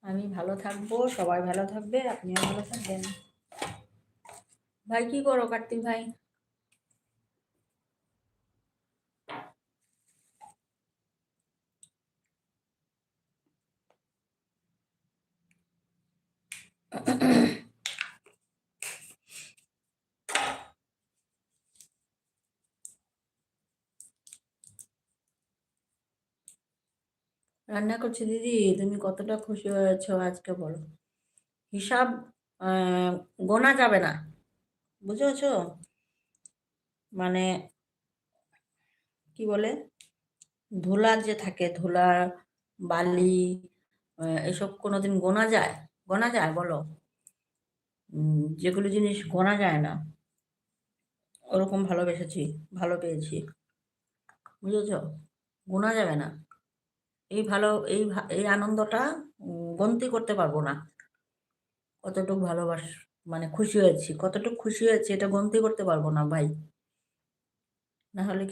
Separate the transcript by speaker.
Speaker 1: আমি ভালো থাকবো, সবাই ভালো থাকবে, আপনিও ভালো থাকবেন। ভাই কি করো কার্তিক ভাই? রান্না করছি দিদি, তুমি কতটা খুশি হয়েছো আজকে বলো। হিসাব গোনা যাবে না, বুঝেছো? মানে কি বলে, ধুলা যে থাকে, ধুলা, বালি, এসব কোনোদিন গোনা যায়? গোনা যায় বলো? যেগুলো জিনিস গোনা যায় না, ওরকম ভালোবেসেছি, ভালো পেয়েছি, বুঝেছো? গোনা যাবে না। এই ভালো, এই আনন্দটা গন্তি করতে পারবো না। কতটুকু ভালোবাস, মানে খুশি হয়েছি, কতটুকু খুশি হয়েছি, এটা গন্তি করতে পারবো না ভাই। না হলে